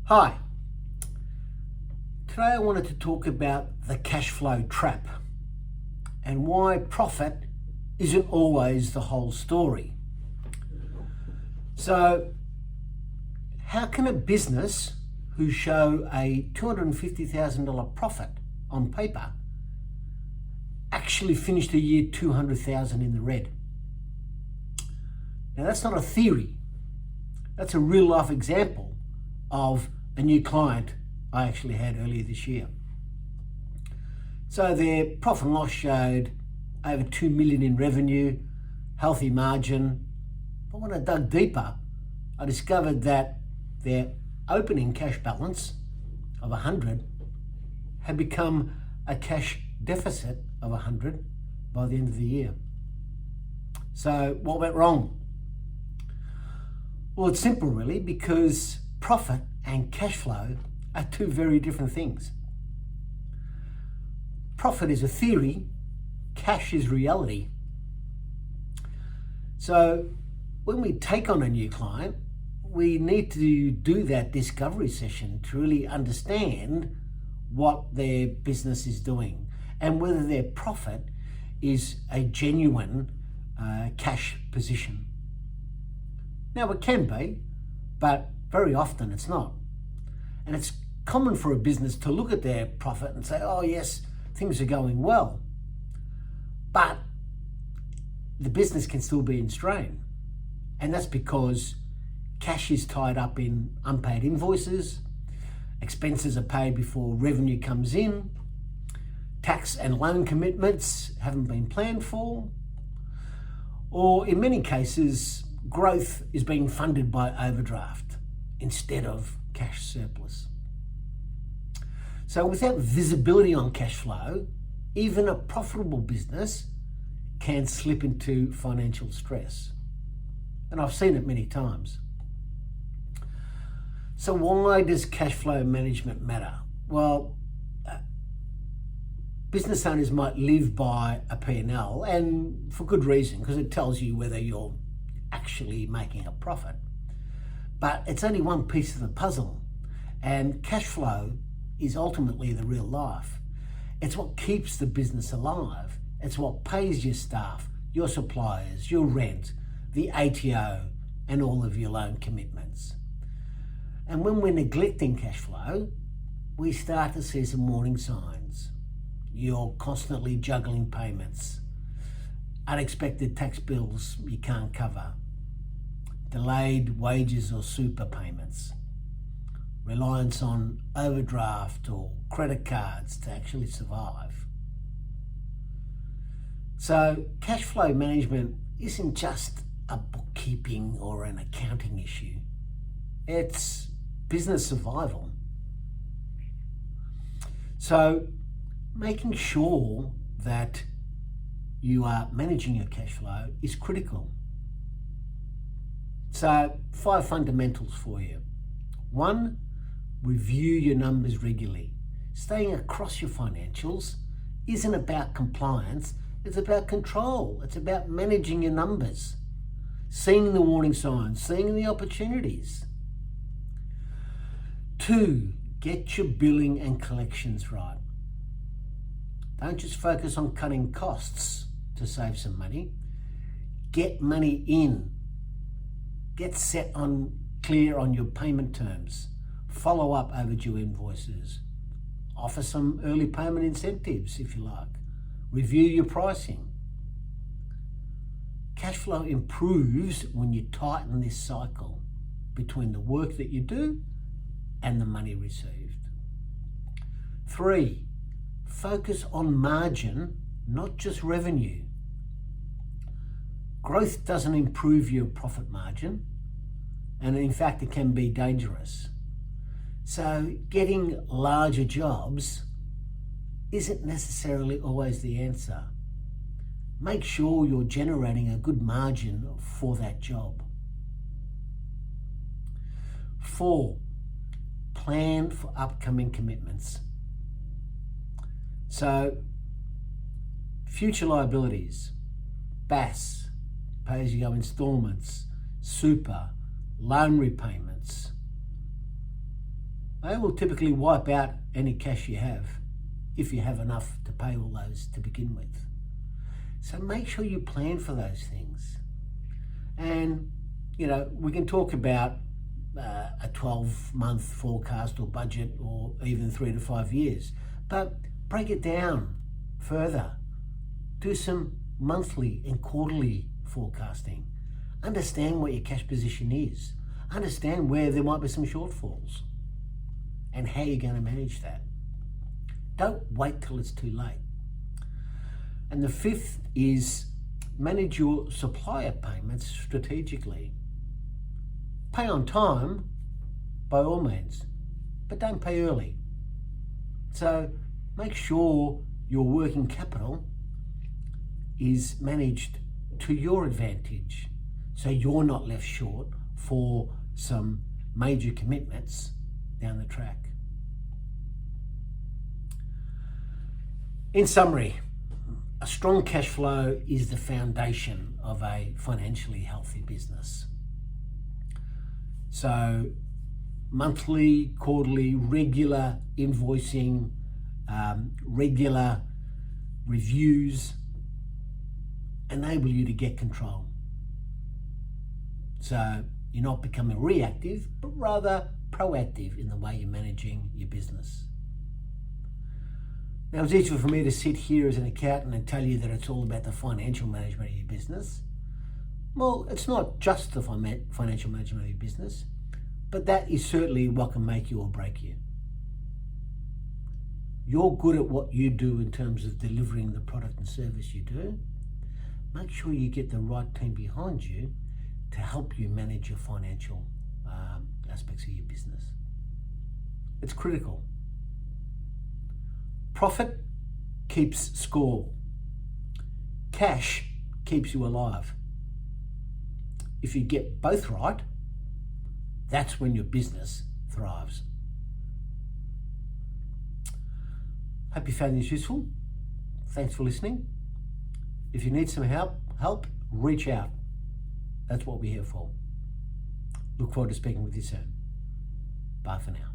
Hi, today I wanted to talk about the cash flow trap and why profit isn't always the whole story. So, how can a business who show a $250,000 profit on paper actually finish the year $200,000 in the red? Now that's not a theory, that's a real life example of a new client I actually had earlier this year. So their profit and loss showed over 2 million in revenue, healthy margin. But when I dug deeper, I discovered that their opening cash balance of 100 had become a cash deficit of 100 by the end of the year. So what went wrong? Well, it's simple really, because profit and cash flow are two very different things. Profit is a theory, cash is reality. So when we take on a new client, we need to do that discovery session to really understand what their business is doing and whether their profit is a genuine cash position. Now it can be, but very often it's not. And it's common for a business to look at their profit and say, oh yes, things are going well. But the business can still be in strain. And that's because cash is tied up in unpaid invoices, expenses are paid before revenue comes in, tax and loan commitments haven't been planned for, or in many cases, growth is being funded by overdraft instead of cash surplus. So without visibility on cash flow, even a profitable business can slip into financial stress. And I've seen it many times. So why does cash flow management matter? Well, business owners might live by a P&L, and for good reason, because it tells you whether you're actually making a profit. But it's only one piece of the puzzle, and cash flow is ultimately the real life. It's what keeps the business alive. It's what pays your staff, your suppliers, your rent, the ATO, and all of your loan commitments. And when we're neglecting cash flow, we start to see some warning signs. You're constantly juggling payments, unexpected tax bills you can't cover, delayed wages or super payments, reliance on overdraft or credit cards to actually survive. So cash flow management isn't just a bookkeeping or an accounting issue. It's business survival. So making sure that you are managing your cash flow is critical. So 5 fundamentals for you. 1, review your numbers regularly. Staying across your financials isn't about compliance, it's about control. It's about managing your numbers, seeing the warning signs, seeing the opportunities. 2, get your billing and collections right. Don't just focus on cutting costs to save some money. Get money in. Get clear on your payment terms. Follow up overdue invoices. Offer some early payment incentives if you like. Review your pricing. Cash flow improves when you tighten this cycle between the work that you do and the money received. 3, focus on margin, not just revenue. Growth doesn't improve your profit margin, and in fact it can be dangerous. So getting larger jobs isn't necessarily always the answer. Make sure you're generating a good margin for that job. 4, plan for upcoming commitments. So future liabilities, BAS, pay-as-you-go installments, super, loan repayments, they will typically wipe out any cash you have, if you have enough to pay all those to begin with. So make sure you plan for those things. And, we can talk about a 12-month forecast or budget, or even 3 to 5 years, but break it down further. Do some monthly and quarterly forecasting. Understand what your cash position is. Understand where there might be some shortfalls and how you're going to manage that. Don't wait till it's too late. And the fifth is manage your supplier payments strategically. Pay on time, by all means, but don't pay early. So make sure your working capital is managed to your advantage, so you're not left short for some major commitments down the track. In summary, a strong cash flow is the foundation of a financially healthy business. So monthly, quarterly, regular invoicing, regular reviews enable you to get control. So you're not becoming reactive, but rather proactive in the way you're managing your business. Now, it's easier for me to sit here as an accountant and tell you that it's all about the financial management of your business. Well, it's not just the financial management of your business, but that is certainly what can make you or break you. You're good at what you do in terms of delivering the product and service you do. Make sure you get the right team behind you to help you manage your financial aspects of your business. It's critical. Profit keeps score. Cash keeps you alive. If you get both right, that's when your business thrives. Hope you found this useful. Thanks for listening. If you need some help, reach out. That's what we're here for. Look forward to speaking with you soon. Bye for now.